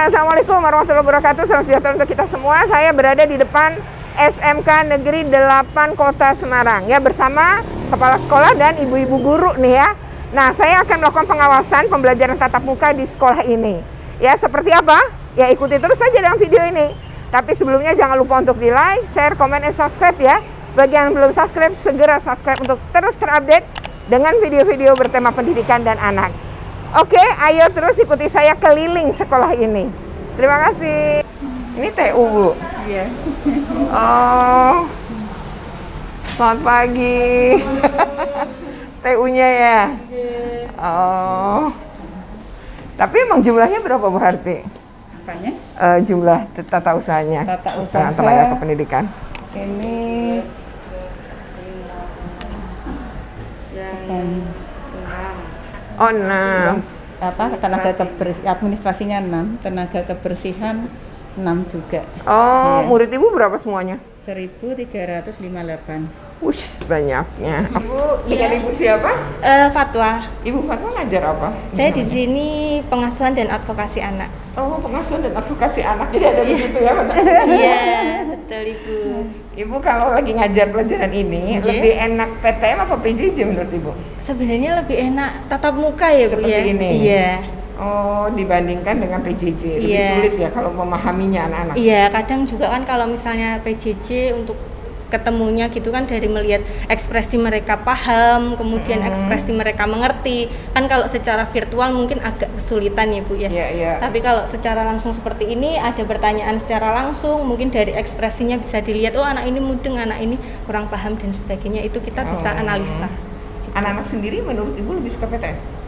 Assalamualaikum warahmatullahi wabarakatuh. Salam sejahtera untuk kita semua. Saya berada di depan SMK Negeri 8 Kota Semarang ya, bersama kepala sekolah dan ibu-ibu guru nih ya. Nah, saya akan melakukan pengawasan pembelajaran tatap muka di sekolah ini. Ya, seperti apa? Ya, ikuti terus saja dalam video ini. Tapi sebelumnya jangan lupa untuk di-like, share, komen, dan subscribe ya. Bagi yang belum subscribe, segera subscribe untuk terus terupdate dengan video-video bertema pendidikan dan anak. Oke, ayo terus ikuti saya keliling sekolah ini. Terima kasih. Ini TU, Bu? Iya. Oh, selamat pagi. TU-nya ya? Oh. Tapi emang jumlahnya berapa, Bu Harti? Apanya? Jumlah tata usahanya. Tata usaha. Tenaga kependidikan. Ini Oh, 6. administrasinya 6, tenaga kebersihan 6 juga. Oh, Iya. murid Ibu berapa semuanya? 1358. Wih, banyaknya. Ibu, dengan Ibu siapa? Fatwa. Ibu Fatwa ngajar apa? Saya di sini pengasuhan dan advokasi anak. Oh, pengasuhan dan advokasi anak. Jadi ada begitu ya, Pak? Iya, betul Ibu. Ibu kalau lagi ngajar pelajaran ini, Iya. lebih enak PTM apa PJJ menurut Ibu? Sebenarnya lebih enak tatap muka ya Bu Seperti ya. ini? Iya. Oh, dibandingkan dengan PJJ. Lebih Iya. sulit ya kalau memahaminya anak-anak. Iya, kadang juga kan kalau misalnya PJJ untuk ketemunya gitu kan dari melihat ekspresi mereka paham, kemudian ekspresi mereka mengerti. Kan kalau secara virtual mungkin agak kesulitan ya Bu ya. Iya, iya. Tapi kalau secara langsung seperti ini ada pertanyaan secara langsung, mungkin dari ekspresinya bisa dilihat, oh anak ini mudeng, anak ini kurang paham dan sebagainya. Itu kita bisa analisa. Anak-anak sendiri menurut Ibu lebih suka PTM?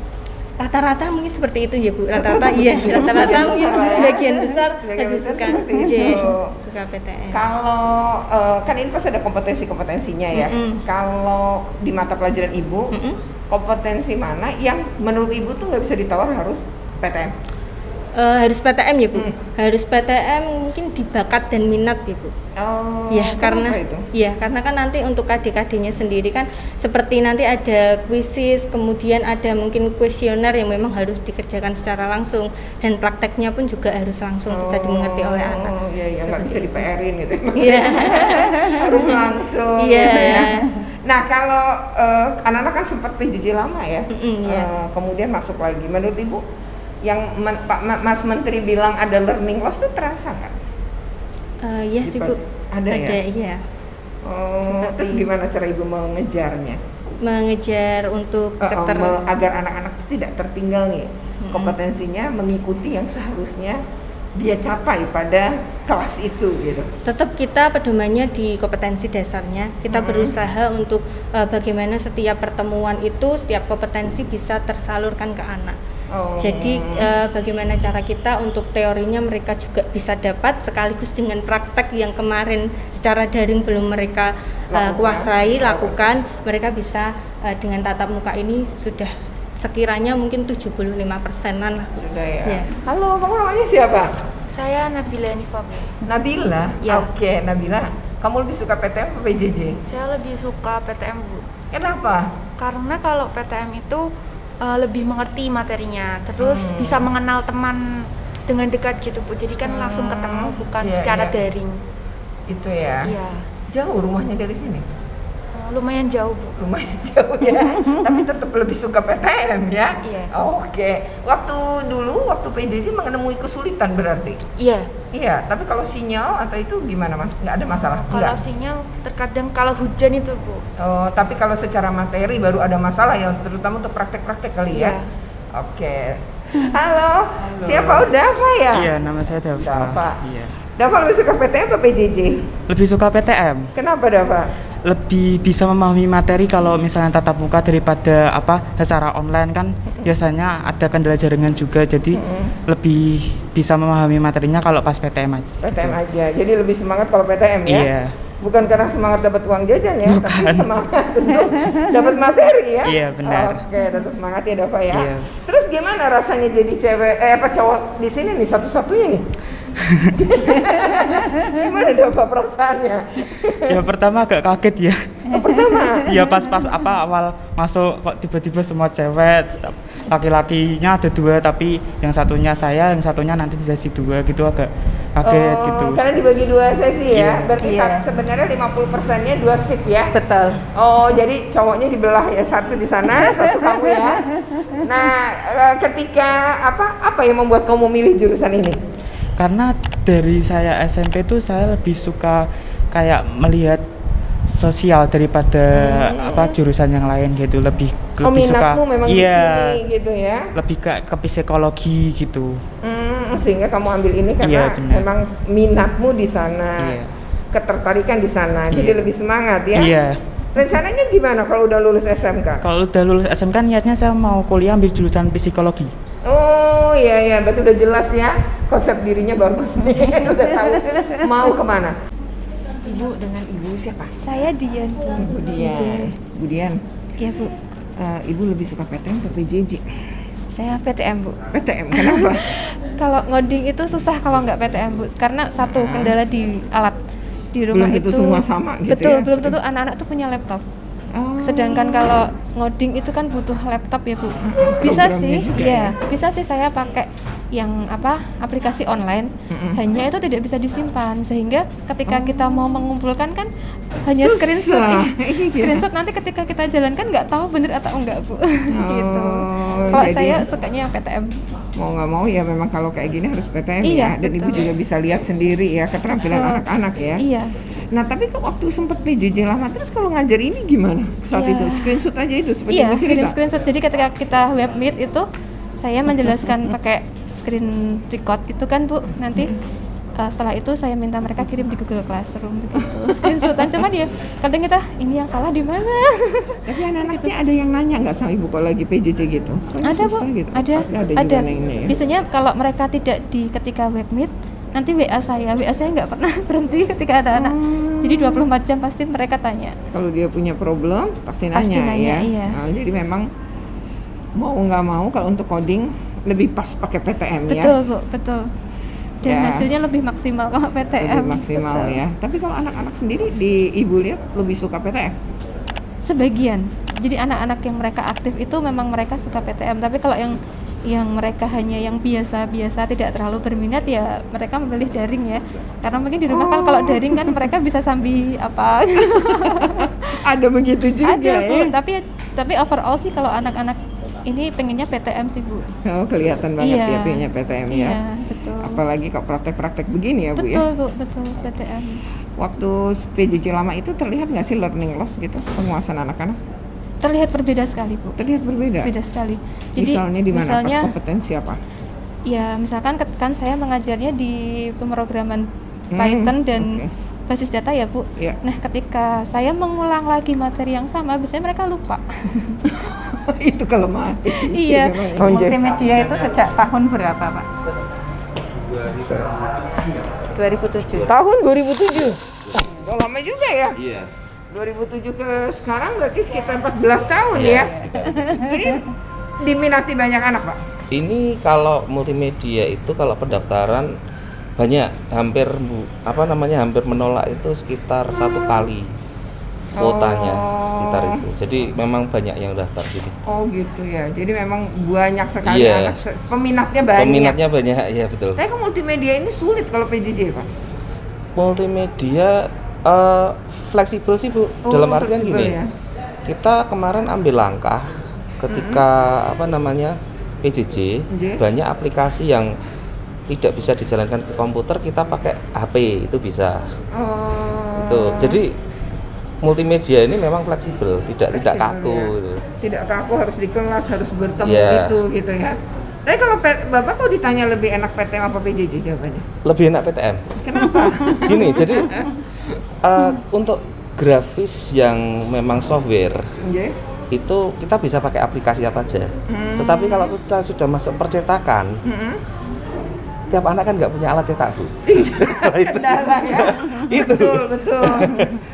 Rata-rata mungkin seperti itu ya Bu. Rata-rata iya, rata-rata mungkin sebagian besar lebih suka suka PTN. Kalau kan ini pasti ada kompetensi-kompetensinya ya. Kalau di mata pelajaran Ibu, kompetensi mana yang menurut Ibu tuh nggak bisa ditawar harus PTN? Harus PTM ya Bu. Harus PTM mungkin di bakat dan minat ya Bu. Oh, Ya karena kenapa itu? ya karena kan nanti untuk adik-adiknya sendiri kan seperti nanti ada kuisis, kemudian ada mungkin kuesioner yang memang harus dikerjakan secara langsung dan prakteknya pun juga harus langsung bisa dimengerti oleh anak. Oh iya, iya, nggak bisa Seperti itu. di-PR-in gitu. Iya. Harus langsung. Iya. Gitu ya. Nah, kalau anak-anak kan sempat PJJ lama ya, iya. kemudian masuk lagi. Menurut Ibu, yang Mas Menteri bilang ada learning loss itu terasa nggak? Iya sih Bu. Ada ya? Iya. Oh, Seperti- terus gimana cara Ibu mengejarnya? Mengejar untuk Agar anak-anak tidak tertinggal nih kompetensinya mengikuti yang seharusnya dia capai pada kelas itu gitu. tetap kita pedomannya di kompetensi dasarnya. Kita berusaha untuk bagaimana setiap pertemuan itu, setiap kompetensi bisa tersalurkan ke anak. Oh. Jadi bagaimana cara kita untuk teorinya mereka juga bisa dapat sekaligus dengan praktek yang kemarin secara daring belum mereka lakukan, mereka bisa dengan tatap muka ini sudah sekiranya mungkin 75%-an lah. Sudah ya. Ya. Halo, kamu namanya siapa? Saya Nabila Nifam. Nabila. Ya. Oke, Nabila. Kamu lebih suka PTM atau PJJ? Saya lebih suka PTM, Bu. Kenapa? Karena kalau PTM itu lebih mengerti materinya, terus bisa mengenal teman dengan dekat gitu, Bu. Jadi kan langsung ketemu, bukan Iya, secara iya. daring. Itu ya. Iya. Jauh rumahnya dari sini? Lumayan jauh, Bu. Lumayan jauh ya. Tapi tetap lebih suka PTM ya? Iya. Oke. Waktu PJJ menemui kesulitan berarti? Iya. Iya, tapi kalau sinyal atau itu gimana Mas? Nggak ada masalah? Kalau Nggak? sinyal terkadang kalau hujan itu, Bu. Oh, tapi kalau secara materi baru ada masalah ya, terutama untuk praktek-praktek kali ya? Iya. Oke. Halo, siapa udah apa ya? Iya, nama saya Dava. Dava. Iya. Dava lebih suka PTM atau PJJ? Lebih suka PTM. Kenapa Dava? Lebih bisa memahami materi kalau misalnya tatap muka daripada secara online kan biasanya ada kendala jaringan juga, jadi lebih bisa memahami materinya kalau pas PTM aja. PTM aja. Jadi lebih semangat kalau PTM ya? Iya. Bukan karena semangat dapat uang jajan ya, tapi semangat untuk dapat materi ya. Iya, benar. Oke, tetap semangat ya Dava ya. Iya. Terus gimana rasanya jadi cowok di sini nih satu-satunya nih? Gimana Dava perasaannya? Ya pertama agak kaget ya. Pertama. Iya pas awal masuk kok tiba-tiba semua cewek. laki-lakinya ada 2 tapi yang satunya saya, yang satunya nanti di sesi 2 gitu, agak kaget gitu. Karena dibagi 2 sesi ya. Iya. Berarti Iya. Sebenarnya 50%-nya 2 shift ya. Betul. Oh, jadi cowoknya dibelah ya, satu di sana, satu kamu ya. Nah, ketika apa yang membuat kamu memilih jurusan ini? Karena dari saya SMP tuh saya lebih suka kayak melihat sosial daripada jurusan yang lain gitu, lebih suka. Minatmu memang di sini gitu ya. Lebih ke psikologi gitu. Sehingga kamu ambil ini karena Iya, benar. memang minatmu di sana. Iya. Ketertarikan di sana. Jadi Iya. lebih semangat ya. Iya. Rencananya gimana kalau udah lulus SMK? Kalau udah lulus SMK niatnya saya mau kuliah ambil jurusan psikologi. Oh iya, berarti udah jelas ya, konsep dirinya bagus nih, udah tahu mau kemana. Ibu dengan ibu siapa? Saya Dian. Ibu Dian. Bu Dian, Iya Bu, ibu lebih suka PTM atau PJJ? saya PTM Bu. PTM, kenapa? Kalau ngoding itu susah kalau nggak PTM Bu, karena satu kendala di alat di rumah Belum itu. tentu semua sama gitu betul, ya? belum tentu anak-anak tuh punya laptop. Oh. Sedangkan kalau ngoding itu kan butuh laptop ya Bu. Bisa Programnya sih, juga iya, bisa sih saya pakai yang aplikasi online. Hanya itu tidak bisa disimpan sehingga ketika kita mau mengumpulkan kan hanya Susah. screenshot. Iya. Screenshot nanti ketika kita jalankan nggak tahu bener atau enggak Bu. Gitu. Kalau jadi- saya sukanya yang PTM. Mau nggak mau ya memang kalau kayak gini harus PTM Iya, ya, dan ibu betul. juga bisa lihat sendiri ya keterampilan Betul. anak-anak ya. Iya. Nah tapi kok waktu sempat PJJ lama terus kalau ngajar ini gimana saat Iya. itu? Screenshot aja itu seperti Iya, ibu cerita. kirim screenshot. Jadi ketika kita web meet itu saya menjelaskan pakai screen record itu kan Bu. Nanti setelah itu saya minta mereka kirim di Google Classroom begitu. Screenshotan cuman ya kadang kita ini yang salah di mana. Tapi anak-anaknya ada yang nanya nggak sama ibu kalau lagi PJJ gitu? Kok Ada Bu, susah gitu? ada. Pasti ada juga nanya ya. Biasanya kalau mereka tidak di ketika web meet nanti WA saya nggak pernah berhenti ketika ada anak. Jadi 24 jam pasti mereka tanya. Kalau dia punya problem pasti nanya, Pasti nanya, ya. iya. Nah, jadi memang mau nggak mau kalau untuk coding lebih pas pakai PTM ya. Betul Bu, betul. Dan Ya. hasilnya lebih maksimal kalau PTM. Lebih maksimal Betul. ya. Tapi kalau anak-anak sendiri di ibu lihat lebih suka PTM. Sebagian. Jadi anak-anak yang mereka aktif itu memang mereka suka PTM. Tapi kalau yang mereka hanya yang biasa-biasa tidak terlalu berminat ya mereka memilih daring ya. Karena mungkin di rumah kan kalau daring kan mereka bisa sambil apa. Ada begitu juga Ada Bu. ya. Tapi overall sih kalau anak-anak ini pengennya PTM sih Bu. Oh, kelihatan banget Iya. ya punya PTM ya. Iya, betul. Apalagi kalau praktek-praktek begini ya Bu ya. Betul Bu, betul PTM. Waktu PJJ lama itu terlihat nggak sih learning loss gitu penguasaan anak-anak? Terlihat berbeda sekali Bu. Terlihat berbeda. Beda sekali. Jadi Misalnya di mana misalnya, pas kompetensi apa? ya misalkan kan saya mengajarnya di pemrograman Python dan oke. basis data ya Bu. Iya. Nah ketika saya mengulang lagi materi yang sama, biasanya mereka lupa. Itu kelemahan. Iya. Oh, Multimedia itu sejak tahun berapa Pak? 2007. Tahun 2007. Oh, lama juga ya. Iya. 2007 ke sekarang berarti sekitar 14 tahun ya. Ini diminati banyak anak, Pak. Ini kalau multimedia itu kalau pendaftaran banyak, hampir hampir menolak itu sekitar 1 kali kuotanya sekitar itu. Jadi memang banyak yang daftar sini. Oh gitu ya. Jadi memang banyak sekali Iya. anak, peminatnya banyak. Peminatnya banyak, ya betul. Tapi kok multimedia ini sulit kalau PJJ, Pak? Multimedia fleksibel sih Bu. Oh, Dalam artian fleksibel gini. ya. Kita kemarin ambil langkah ketika PJJ, Nggih. banyak aplikasi yang tidak bisa dijalankan ke komputer, kita pakai HP itu bisa. Oh. Itu. Jadi multimedia ini memang fleksibel, tidak Fleksibel, kaku ya. gitu. Tidak kaku, harus di kelas, harus bertemu Iya. gitu ya. Tapi kalau Bapak kok ditanya lebih enak PTM apa PJJ jawabannya? Lebih enak PTM. Kenapa? Gini, jadi untuk grafis yang memang software Nggih. itu kita bisa pakai aplikasi apa aja. Tetapi kalau kita sudah masuk percetakan, tiap anak kan nggak punya alat cetak Bu. Kendala ya. Itu. Betul.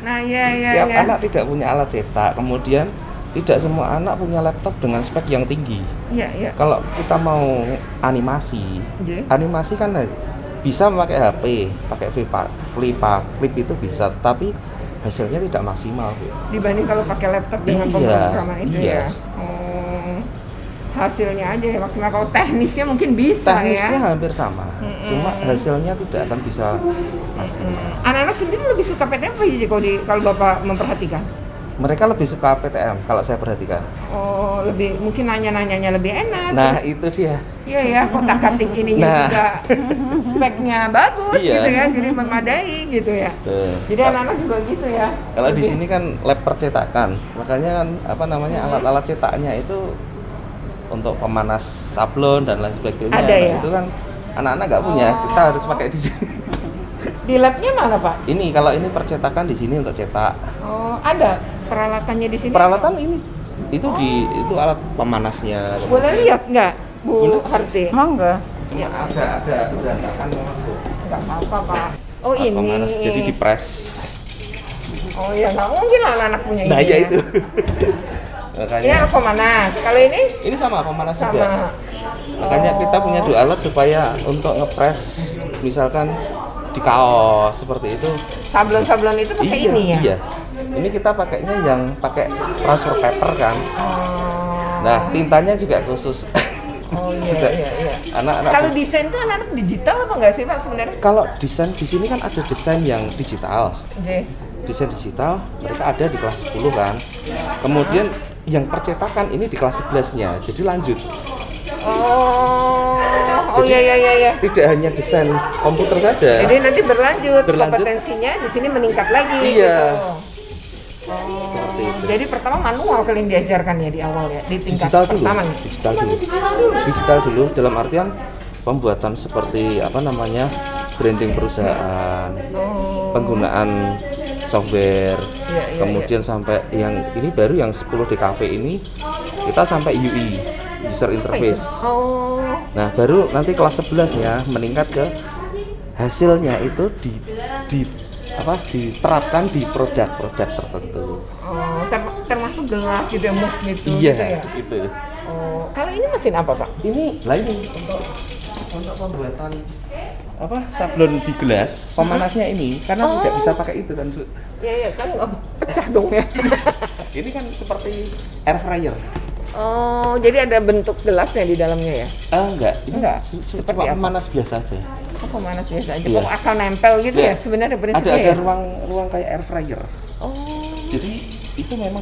Nah, ya. Tiap anak tidak punya alat cetak, kemudian tidak semua anak punya laptop dengan spek yang tinggi. Iya. Kalau kita mau animasi, Nggih. animasi kan bisa memakai HP, pakai flip itu bisa, tapi hasilnya tidak maksimal Bu. Dibanding kalau pakai laptop dengan Iya, pemrograman itu iya. ya. Oh. hasilnya aja ya maksimal. Kalau teknisnya mungkin bisa Teknisnya ya. hampir sama, cuma hasilnya tidak akan bisa maksimal. Anak-anak sendiri lebih suka PTM apa ya kalau Bapak memperhatikan? Mereka lebih suka PTM kalau saya perhatikan. Oh, lebih mungkin nanya-nanyanya lebih enak. Nah, Terus, itu dia. iya ya, kotak-katik ininya Nah. juga speknya bagus Iya. gitu ya, jadi memadai gitu ya. Tuh. Jadi anak-anak juga gitu ya. Kalau di Lebih- sini kan lab percetakan, makanya kan alat-alat cetaknya itu untuk pemanas sablon dan lain sebagainya. Ada ya? Itu kan anak-anak nggak punya, kita harus pakai di sini. Di labnya mana Pak? Ini kalau ini percetakan di sini untuk cetak. Oh, ada peralatannya di sini. Peralatan ini itu alat pemanasnya. Boleh lihat nggak, Bu Harti? Monggo. Cuma ada berantakan memang tuh. Nggak apa-apa Pak. Oh Alat ini. pemanas jadi dipres. Oh ya nggak mungkin lah anak punya Nah ini. ya ya. itu. Ini Makanya anak pemanas. Kalau ini ini sama pemanas juga. sama. Makanya kita punya dua alat supaya untuk ngepres misalkan di kaos seperti itu. Sablon-sablon itu pakai ini ya. Iya. Ini kita pakainya yang pakai transfer paper kan. Oh. Nah, tintanya juga khusus. Oh iya Juga. iya iya. Anak-anak. Kalau desain tuh anak-anak digital apa enggak sih Pak sebenarnya? Kalau desain di sini kan ada desain yang digital. Oke. Desain digital mereka ada di kelas 10 kan. Kemudian yang percetakan ini di kelas 11-nya. Jadi lanjut. Oh Jadi, iya iya iya iya. Tidak hanya desain komputer saja. Jadi nanti berlanjut, Berlanjut. kompetensinya di sini meningkat lagi. Iya. Gitu. Seperti itu. Jadi pertama manual kali yang diajarkan ya di awal ya, di tingkat Digital dulu. pertama ya. Digital dulu. Digital dulu dalam artian pembuatan seperti branding perusahaan, penggunaan software, Iya, iya, kemudian sampai yang ini baru yang 10 DKV ini kita sampai UI, user interface. Oh. Nah, baru nanti kelas 11 ya meningkat ke hasilnya itu diterapkan di produk-produk tertentu. Oh, termasuk gelas gitu ya, mug gitu. Iya, gitu ya. gitu. Oh, kalau ini mesin apa Pak? Ini untuk pembuatan sablon di gelas pemanasnya ini karena tidak bisa pakai itu kan Bu. Iya iya kan pecah dong ya. Ini kan seperti air fryer. Oh, jadi ada bentuk gelasnya di dalamnya ya? Enggak, ini Enggak, seperti seperti apa? pemanas biasa aja. Oh, pemanas biasa aja. Iya. Oh, asal nempel gitu Iya. ya sebenarnya prinsipnya Ada ya? ruang kayak air fryer. Oh. Jadi itu memang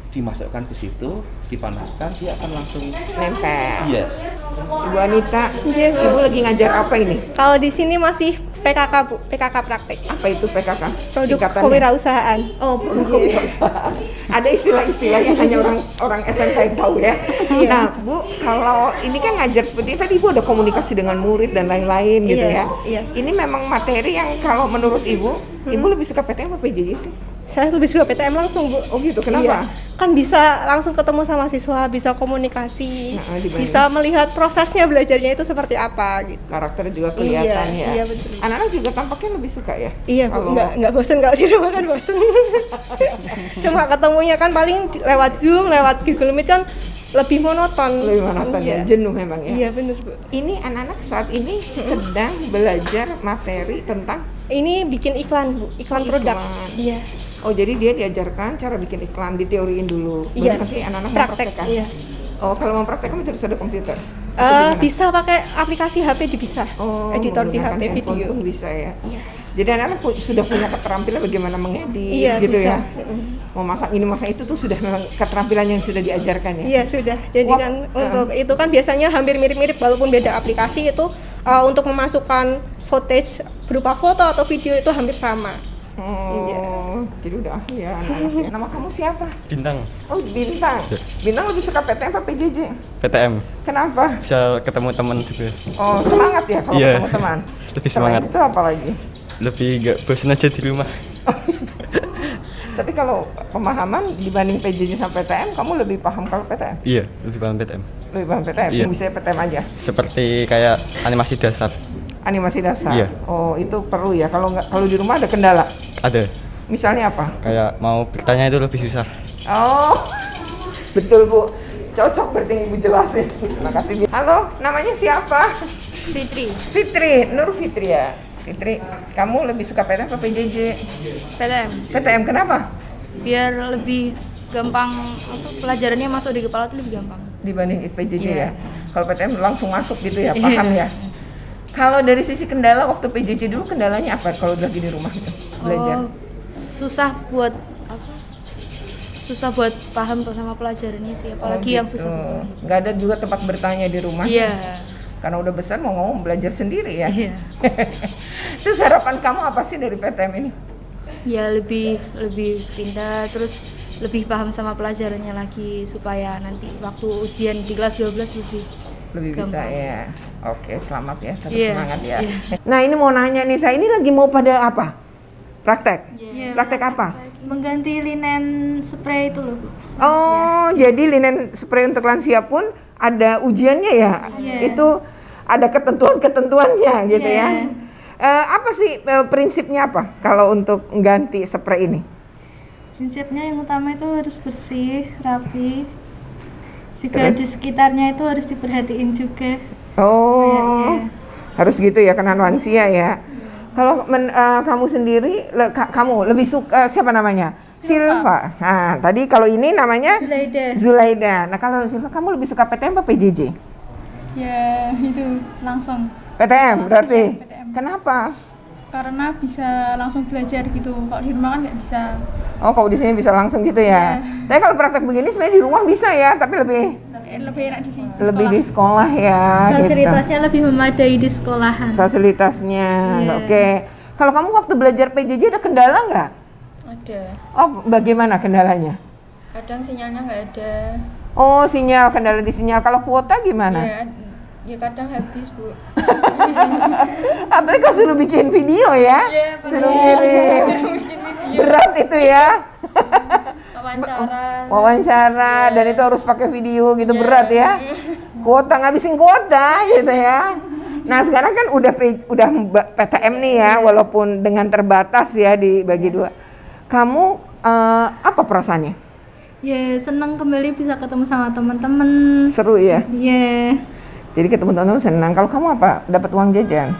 dimasukkan ke situ, dipanaskan, dia akan langsung Nempel. iya. Ibu Anita, Ibu lagi ngajar apa ini? Kalau di sini masih PKK Bu, PKK praktek. Apa itu PKK? Produk Singkatannya? kewirausahaan. Oh, produk kewirausahaan. Ada istilah-istilah yang hanya orang SMK yang tahu ya. Nah, Bu, kalau ini kan ngajar seperti ini, tadi Ibu ada komunikasi dengan murid dan lain-lain gitu Iya, ya. iya. Ini memang materi yang kalau menurut Ibu, Ibu lebih suka PTM apa PJJ sih? Saya lebih suka PTM langsung Bu. Oh gitu, kenapa? Iya. Kan bisa langsung ketemu sama siswa, bisa komunikasi, Nah, dibanding- bisa melihat prosesnya belajarnya itu seperti apa gitu. Karakternya juga kelihatan Iya, ya. iya, betul. Anak-anak juga tampaknya lebih suka ya. Iya Bu, Kalau- nggak bosan kalau di rumah kan bosan. Cuma ketemunya kan paling lewat Zoom, lewat Google Meet kan lebih monoton. lebih monoton ya, Iya. jenuh memang ya. Iya bener Bu. Ini anak-anak saat ini sedang belajar materi tentang Ini bikin iklan Bu, iklan produk. Iklan. Iya. oh jadi dia diajarkan cara bikin iklan, diteoriin dulu. Baru Iya. nanti anak-anak Praktek. mempraktekkan. Iya. Oh, kalau mempraktekkan harus ada komputer. Atau gimana? Bisa pakai aplikasi HP bisa. Oh, Editor di menggunakan HP handphone video. pun bisa ya. Iya. Jadi anak-anak sudah punya keterampilan bagaimana mengedit Iya, gitu bisa. ya. Mau masak ini masak itu tuh sudah memang keterampilan yang sudah diajarkan ya. Iya sudah. Jadi Wah, kan untuk itu kan biasanya hampir mirip-mirip walaupun beda aplikasi itu untuk memasukkan footage berupa foto atau video itu hampir sama. Oh, Iya. jadi udah ahli ya anak-anaknya. Nama kamu siapa? Bintang Oh, Bintang. Bintang lebih suka PTM apa PJJ? PTM Kenapa? bisa ketemu teman juga, Oh, semangat ya kalau Iya. ketemu teman. Lebih Selain semangat. itu apa lagi? lebih gak bosan aja di rumah. Tapi kalau pemahaman dibanding PJJ sama PTM, kamu lebih paham kalau PTM? Iya, lebih paham PTM. Lebih paham PTM? Iya. Bisa PTM aja? Seperti kayak animasi dasar Animasi dasar? Iya. Oh, itu perlu ya? Kalau nggak, kalau di rumah ada kendala? ada, Misalnya apa? kayak mau bertanya itu lebih susah. Oh, betul Bu. Cocok berarti yang Ibu jelasin. Terima kasih. Halo, namanya siapa? Fitri, Fitri, Nur Fitri ya. Fitri, kamu lebih suka PTM atau PJJ? PTM, PTM kenapa? biar lebih gampang pelajarannya masuk di kepala tuh lebih gampang. dibanding PJJ Iya. ya. Kalau PTM langsung masuk gitu ya, paham ya. Kalau dari sisi kendala waktu PJJ dulu kendalanya apa kalau lagi di rumah gitu belajar? Oh, susah buat apa? Susah buat paham sama pelajarannya sih, apalagi yang gitu. susah-susah. Nggak ada juga tempat bertanya di rumah. Iya. Karena udah besar mau ngomong belajar sendiri ya. Iya. Terus harapan kamu apa sih dari PTM ini? Ya lebih pintar, terus lebih paham sama pelajarannya lagi supaya nanti waktu ujian di kelas 12 Lebih bisa gampang. ya. Oke, selamat ya, tetap Iya, semangat ya. iya. Nah ini mau nanya nih, saya ini lagi mau pada apa? Praktek? Iya. Praktek apa? Mengganti linen spray itu loh, Bu. Oh, jadi linen spray untuk lansia pun ada ujiannya ya? Iya. Itu ada ketentuan-ketentuannya gitu Iya. ya? Apa sih prinsipnya apa kalau untuk ganti spray ini? Prinsipnya yang utama itu harus bersih, rapi. Juga Terus? di sekitarnya itu harus diperhatiin juga. Oh, Iya. harus gitu ya, karena lansia ya. Kalau kamu sendiri, kamu lebih suka siapa namanya? Silva. Nah, tadi kalau ini namanya Zulaida. Zulaida. Nah, kalau Silva kamu lebih suka PTM apa PJJ? Ya itu langsung. PTM berarti. Iya, PTM. Kenapa? Karena bisa langsung belajar gitu. Kalau di rumah kan nggak bisa. Oh, kalau di sini bisa langsung gitu ya. Tapi kalau praktek begini sebenarnya di rumah bisa ya, tapi lebih Lebih enak di sini. lebih di sekolah ya. Fasilitasnya lebih memadai di sekolahan. Fasilitasnya. Iya. Oke. Kalau kamu waktu belajar PJJ ada kendala nggak? Ada. Oh, bagaimana kendalanya? Kadang sinyalnya nggak ada. Oh, sinyal, kendala di sinyal. Kalau kuota gimana? Ya kadang habis, Bu. Apalagi kau suruh bikin video ya? Iya, Suruh ngirim. Berat itu ya. Wawancara dan itu harus pakai video gitu, berat ya. Kuota, ngabisin kuota gitu ya. Nah, sekarang kan udah PTM nih ya, walaupun dengan terbatas ya dibagi dua. Kamu apa perasaannya? Ya senang kembali bisa ketemu sama teman-teman. Seru ya? Iya. Jadi ketemu teman-teman senang. Kalau kamu apa? Dapat uang jajan?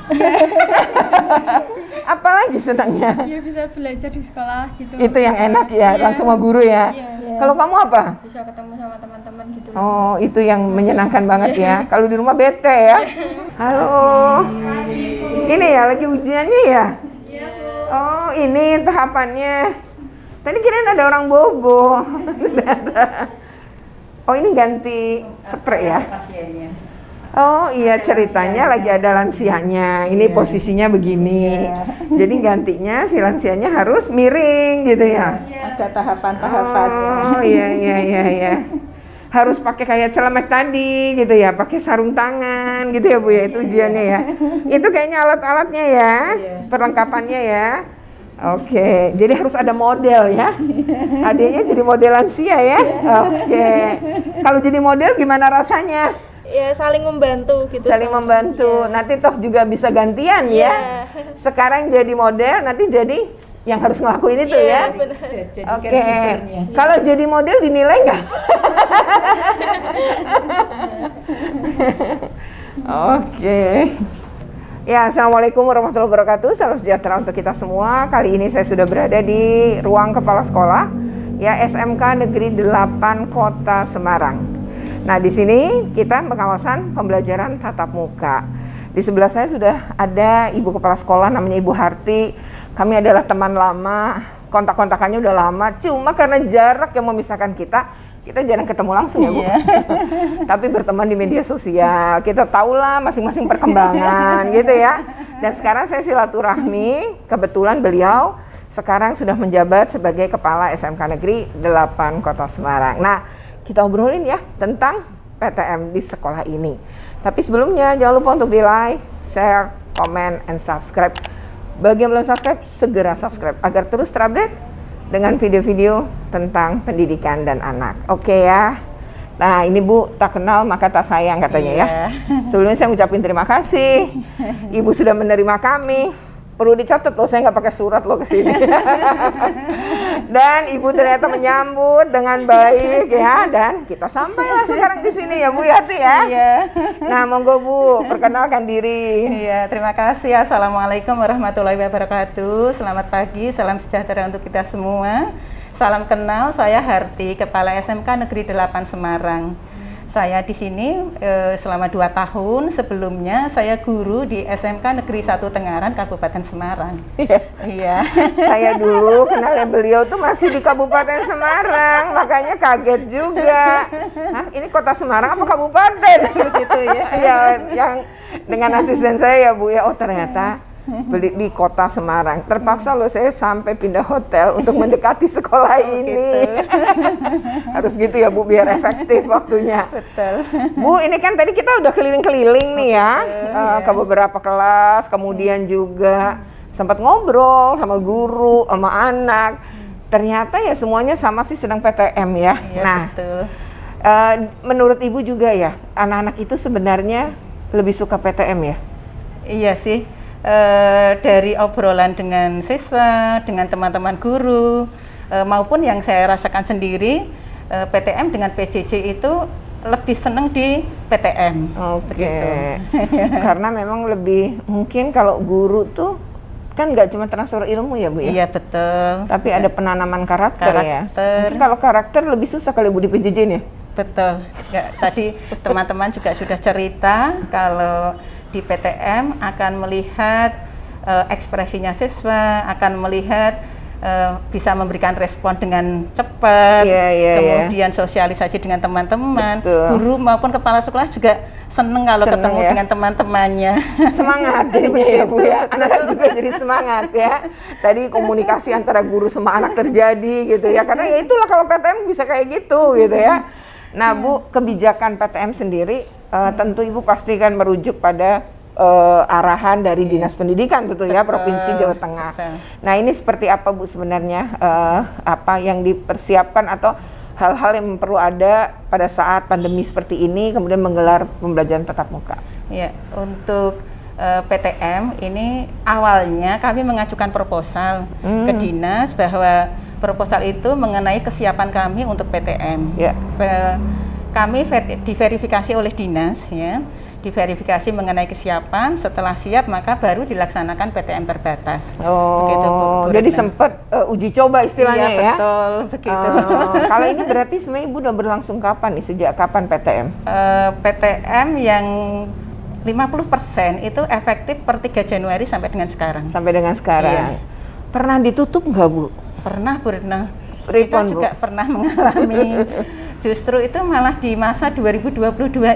Apalagi senangnya? Ya bisa belajar di sekolah gitu. Itu yang enak ya, Iya. langsung sama guru ya. Iya. Kalau kamu apa? Bisa ketemu sama teman-teman gitu. Oh, itu yang menyenangkan banget ya. Kalau di rumah bete ya. Halo. Ini ya lagi ujiannya ya? Oh, ini tahapannya. Tadi kirain ada orang bobo. Ternyata. Oh, ini ganti spray ya? Oh iya, ceritanya lagi ada lansianya. Ini posisinya begini. Jadi gantinya si lansianya harus miring gitu ya. Ada tahapan-tahapannya. Oh iya. Harus pakai kayak celemek tadi gitu ya, pakai sarung tangan gitu ya Bu ya, itu ujiannya ya. Itu kayaknya alat-alatnya ya, perlengkapannya ya. Oke, jadi harus ada model ya. Adanya jadi model lansia ya. Oke. Kalau jadi model gimana rasanya? Ya saling membantu gitu. Saling membantu. Nanti toh juga bisa gantian ya. Sekarang jadi model, nanti jadi yang harus ngelakuin itu ya. Oke. Kalau jadi model dinilai nggak? Oke. Ya, assalamualaikum warahmatullahi wabarakatuh. Salam sejahtera untuk kita semua. Kali ini saya sudah berada di ruang kepala sekolah ya SMK Negeri 8 Kota Semarang. Nah, di sini kita pengawasan pembelajaran tatap muka. Di sebelah saya sudah ada Ibu Kepala Sekolah namanya Ibu Harti. Kami adalah teman lama, kontak-kontakannya udah lama. Cuma karena jarak yang memisahkan kita jarang ketemu langsung ya Bu. Tapi berteman di media sosial. Kita tahulah masing-masing perkembangan gitu ya. Dan sekarang saya silaturahmi, kebetulan beliau sekarang sudah menjabat sebagai Kepala SMK Negeri 8 Kota Semarang. Nah, kita obrolin ya tentang PTM di sekolah ini. Tapi sebelumnya jangan lupa untuk di like, share, comment, and subscribe. Bagi yang belum subscribe, segera subscribe agar terus terupdate dengan video-video tentang pendidikan dan anak. Oke ya. Nah ini Bu, tak kenal maka tak sayang katanya ya. Sebelumnya saya ucapin terima kasih. Ibu sudah menerima kami. Perlu dicatat loh, saya nggak pakai surat loh ke sini. Dan Ibu ternyata menyambut dengan baik ya, dan kita sampailah sekarang di sini ya Bu Yati ya. Iya. Nah monggo Bu, perkenalkan diri. Iya, terima kasih. Assalamualaikum warahmatullahi wabarakatuh. Selamat pagi, salam sejahtera untuk kita semua. Salam kenal, saya Harti, Kepala SMK Negeri 8 Semarang. Saya di sini selama 2 tahun. Sebelumnya saya guru di SMK Negeri 1 Tengaran, Kabupaten Semarang. Iya. Saya dulu kenalnya beliau tuh masih di Kabupaten Semarang, makanya kaget juga. Hah, ini kota Semarang apa kabupaten? Begitu ya. Ya, yang dengan asisten saya ya Bu ya, oh ternyata beli di kota Semarang. Terpaksa loh saya sampai pindah hotel untuk mendekati sekolah ini. Gitu. Harus gitu ya Bu, biar efektif waktunya. Betul. Bu, ini kan tadi kita udah keliling-keliling nih ya, ke beberapa kelas, kemudian juga sempat ngobrol sama guru, sama anak. Ternyata ya semuanya sama sih sedang PTM ya. Iya, Nah, betul. menurut Ibu juga ya, anak-anak itu sebenarnya lebih suka PTM ya? Iya sih. Dari obrolan dengan siswa, dengan teman-teman guru, maupun yang saya rasakan sendiri, PTM dengan PJJ itu lebih senang di PTM. Oke. Karena memang lebih, mungkin kalau guru tuh kan nggak cuma transfer ilmu ya Bu ya? Iya betul. Tapi ada penanaman karakter ya. Karakter. Kalau karakter lebih susah kali Bu di PJJ ya? Betul. Tadi teman-teman juga sudah cerita kalau di PTM akan melihat ekspresinya siswa, akan melihat bisa memberikan respon dengan cepat, kemudian sosialisasi dengan teman-teman, guru maupun kepala sekolah juga seneng kalau ketemu dengan teman-temannya. Semangat jadinya ya Bu ya, anak-anak juga jadi semangat ya. Tadi komunikasi antara guru sama anak terjadi gitu ya, karena ya itulah kalau PTM bisa kayak gitu ya. Nah Bu, kebijakan PTM sendiri tentu Ibu pastikan merujuk pada arahan dari Dinas Pendidikan tentu ya, Provinsi Jawa Tengah. Nah ini seperti apa Bu sebenarnya, apa yang dipersiapkan atau hal-hal yang perlu ada pada saat pandemi seperti ini kemudian menggelar pembelajaran tatap muka? Ya, untuk PTM ini awalnya kami mengajukan proposal ke Dinas bahwa proposal itu mengenai kesiapan kami untuk PTM. Kami diverifikasi oleh Dinas ya. Diverifikasi mengenai kesiapan, setelah siap maka baru dilaksanakan PTM terbatas. Begitu, Bu, jadi sempat uji coba istilahnya ya? Betul, begitu. Kalau ini berarti sebenarnya Ibu udah berlangsung kapan nih, sejak kapan PTM? PTM yang 50% itu efektif per 3 Januari sampai dengan sekarang. Sampai dengan sekarang. Iya. Pernah ditutup nggak Bu? Pernah Bu Retno. Kita juga pernah mengalami. Justru itu malah di masa 2022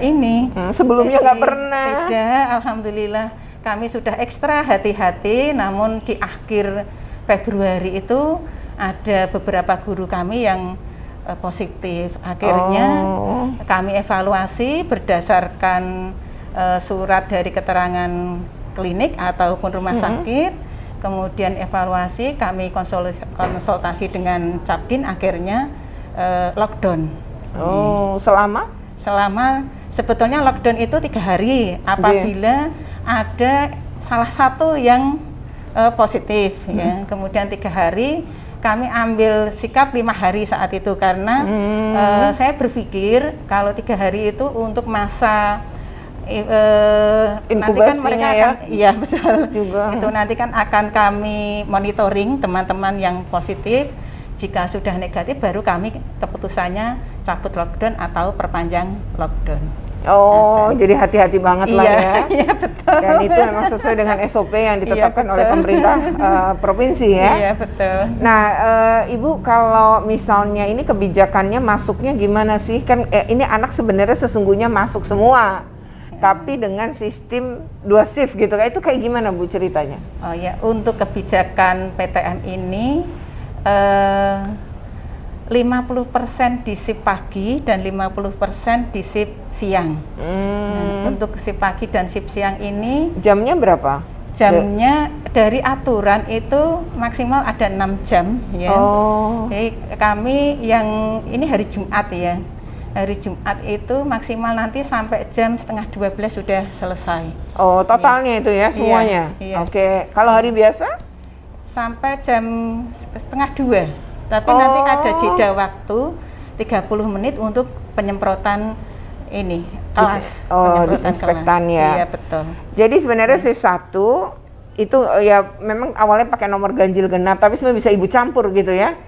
ini. Sebelumnya nggak pernah. Tidak, alhamdulillah. Kami sudah ekstra hati-hati, namun di akhir Februari itu ada beberapa guru kami yang positif. Akhirnya kami evaluasi berdasarkan surat dari keterangan klinik ataupun rumah sakit. Kemudian evaluasi, kami konsultasi dengan Capdin, akhirnya lockdown. Selama sebetulnya lockdown itu 3 hari apabila ada salah satu yang positif ya. Kemudian 3 hari kami ambil sikap 5 hari saat itu karena saya berpikir kalau 3 hari itu untuk masa nanti kan mereka akan, iya betul juga. Itu nanti kan akan kami monitoring teman-teman yang positif. Jika sudah negatif baru kami keputusannya cabut lockdown atau perpanjang lockdown. Jadi hati-hati banget lah ya. Iya betul. Dan itu memang sesuai dengan SOP yang ditetapkan oleh pemerintah provinsi ya. Iya betul. Nah Ibu, kalau misalnya ini kebijakannya masuknya gimana sih? Kan ini anak sebenarnya sesungguhnya masuk semua. Tapi dengan sistem 2 shift gitu, itu kayak gimana Bu ceritanya? Oh ya, untuk kebijakan PTM ini 50% di shift pagi dan 50% di shift siang. Nah, untuk shift pagi dan shift siang ini jamnya berapa? Jamnya dari aturan itu maksimal ada 6 jam ya. Jadi kami yang ini hari Jumat ya. Hari Jumat itu maksimal nanti sampai jam 11:30 sudah selesai. Totalnya itu ya semuanya? Iya. Oke, kalau hari biasa? Sampai jam 1:30. Tapi nanti ada jeda waktu 30 menit untuk penyemprotan ini kelas. Disinfektan ya. Iya betul. Jadi sebenarnya shift 1 itu ya memang awalnya pakai nomor ganjil genap, tapi sebenarnya bisa Ibu campur gitu ya?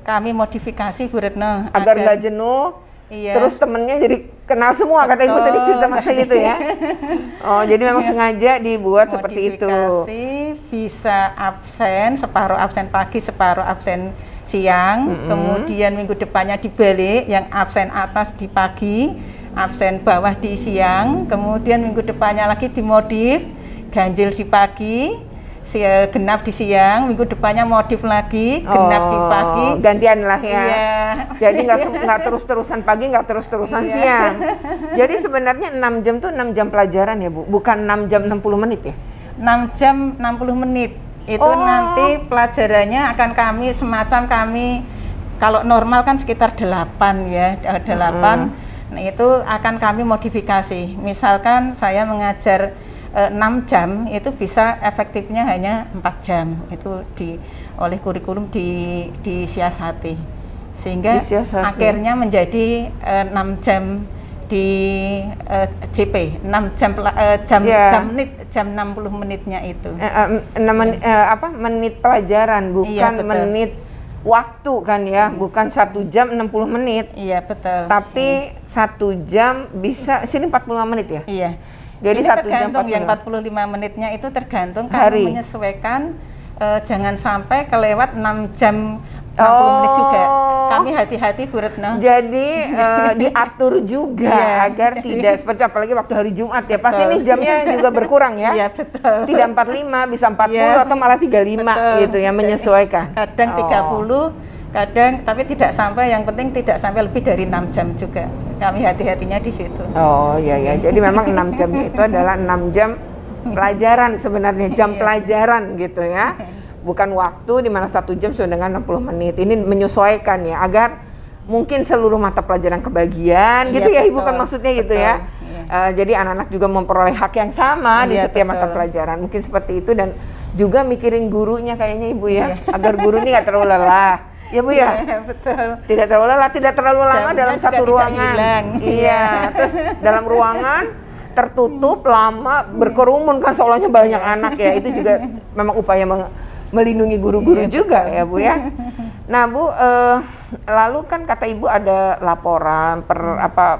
Kami modifikasi Bu Retno agar nggak jenuh. Iya. terus temennya jadi kenal semua, kata ibu tadi cerita masa gitu ya. Oh, jadi memang sengaja dibuat seperti itu. Modifikasi, bisa absen, separuh absen pagi, separuh absen siang, kemudian minggu depannya dibalik, yang absen atas di pagi, absen bawah di siang, kemudian minggu depannya lagi dimodif, ganjil di pagi, genap di siang, minggu depannya modif lagi, genap di pagi. Gantian lah ya. Iya. Jadi nggak terus-terusan pagi, nggak terus-terusan siang. Jadi sebenarnya 6 jam tuh 6 jam pelajaran ya Bu, bukan 6 jam 60 menit ya? 6 jam 60 menit. Itu nanti pelajarannya akan kami kalau normal kan sekitar 8 ya, 8. Nah, itu akan kami modifikasi. Misalkan saya mengajar 6 jam, itu bisa efektifnya hanya 4 jam. Itu oleh kurikulum disiasati. Sehingga akhirnya menjadi 6 jam di JP, 6 jam 60 menitnya itu. Menit pelajaran, bukan betul. menit waktu kan ya, bukan 1 jam 60 menit. Iya, betul. Tapi 1 jam bisa, sini 45 menit ya? Iya. Jadi ini 1 jam tergantung, 45. yang 45 menitnya itu tergantung Hari. kami menyesuaikan, jangan sampai kelewat 6 jam 60 menit juga. Kami hati-hati Bu Retno. Jadi diatur juga agar tidak seperti apalagi waktu hari Jumat ya. Pasti ini jamnya juga berkurang ya. Iya, betul. Tidak 45, bisa 40 atau malah 35 gitu ya, menyesuaikan. Kadang 30, kadang, tapi tidak sampai, yang penting tidak sampai lebih dari 6 jam juga. Kami hati-hatinya di situ. Oh iya ya. Jadi memang 6 jam itu adalah 6 jam pelajaran sebenarnya, jam pelajaran gitu ya. Bukan waktu di mana 1 jam sudah dengan 60 menit. Ini menyesuaikan ya, agar mungkin seluruh mata pelajaran kebagian gitu ya, Ibu kan maksudnya gitu ya. Jadi anak-anak juga memperoleh hak yang sama di setiap mata pelajaran. Mungkin seperti itu, dan juga mikirin gurunya kayaknya Ibu ya, agar guru ini nggak terlalu lelah. Ya Bu ya, betul. Tidak terlalu lelah, tidak terlalu lama Jamnya dalam juga satu tidak ruangan. hilang. Iya, terus dalam ruangan tertutup lama berkerumun kan, seolahnya banyak anak ya. Itu juga memang upaya melindungi guru-guru juga ya Bu ya. Nah Bu, lalu kan kata Ibu ada laporan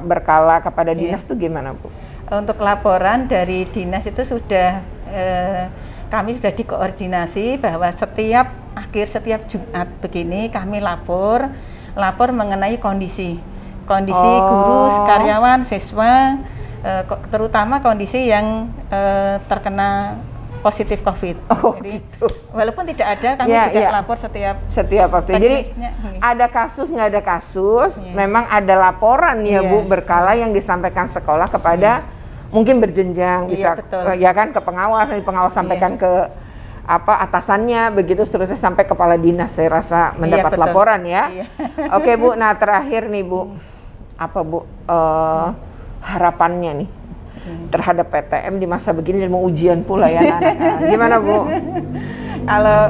berkala kepada dinas tuh gimana Bu? Untuk laporan dari dinas itu sudah kami sudah dikoordinasi bahwa setiap Jumat begini kami lapor mengenai kondisi guru, karyawan, siswa, terutama kondisi yang terkena positif COVID. Jadi, gitu. Walaupun tidak ada, kami juga lapor setiap waktu. Jadi ada kasus nggak ada kasus, memang ada laporan ya Bu berkala yang disampaikan sekolah kepada mungkin berjenjang, bisa ya kan ke pengawas, pengawas sampaikan ke atasannya, begitu seterusnya sampai kepala dinas, saya rasa mendapat laporan ya. Oke Bu, nah terakhir nih Bu, apa Bu harapannya nih terhadap PTM di masa begini dan mau ujian pula ya anak-anak. Gimana Bu? Kalau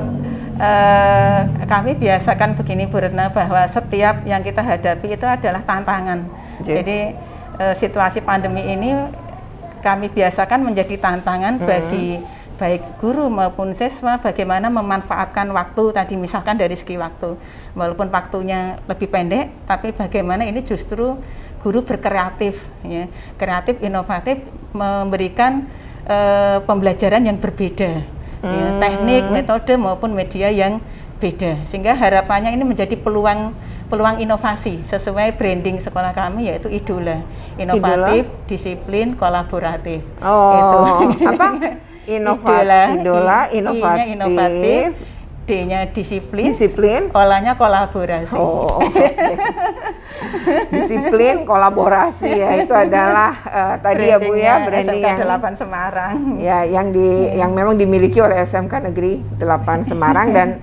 kami biasakan begini Bu Retno, bahwa setiap yang kita hadapi itu adalah tantangan. Jadi situasi pandemi ini kami biasakan menjadi tantangan bagi baik guru maupun siswa, bagaimana memanfaatkan waktu tadi, misalkan dari segi waktu, walaupun waktunya lebih pendek, tapi bagaimana ini justru guru berkreatif, ya, kreatif, inovatif, memberikan pembelajaran yang berbeda, ya, teknik, metode maupun media yang beda, sehingga harapannya ini menjadi peluang inovasi sesuai branding sekolah kami, yaitu idola, inovatif, disiplin, kolaboratif. Itu. Apa? Idola, inovatif, D-nya disiplin, O-nya kolaborasi. Disiplin, kolaborasi ya, itu adalah tadi ya Bu ya, branding SMK 8 Semarang. Ya, yang memang dimiliki oleh SMK Negeri 8 Semarang. Dan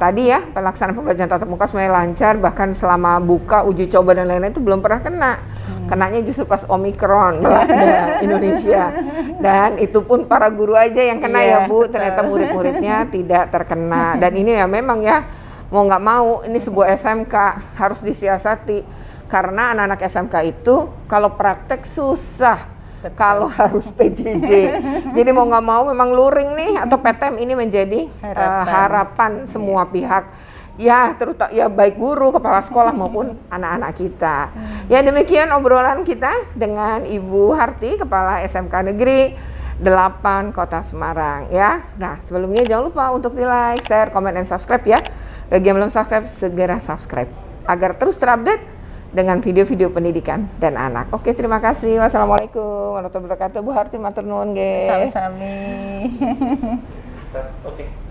tadi ya, pelaksanaan pembelajaran tatap muka semuanya lancar, bahkan selama buka, uji coba dan lain-lain itu belum pernah kena. Kenanya justru pas Omikron melanda Indonesia, dan itu pun para guru aja yang kena ya Bu, ternyata murid-muridnya tidak terkena. Dan ini ya memang ya, mau nggak mau ini sebuah SMK harus disiasati, karena anak-anak SMK itu kalau praktek susah. Kalau harus PJJ, jadi mau nggak mau memang luring nih, atau PTM ini menjadi harapan semua pihak ya terutama ya baik guru, kepala sekolah maupun anak-anak kita. Ya demikian obrolan kita dengan Ibu Harti, Kepala SMK Negeri 8 Kota Semarang ya. Nah, sebelumnya jangan lupa untuk di-like, share, komen, dan subscribe ya. Bagi yang belum subscribe, segera subscribe agar terus terupdate dengan video-video pendidikan dan anak. Oke, terima kasih. Wassalamualaikum warahmatullahi wabarakatuh. Bu Harti matur nuwun nggih. Sami-sami. Oke.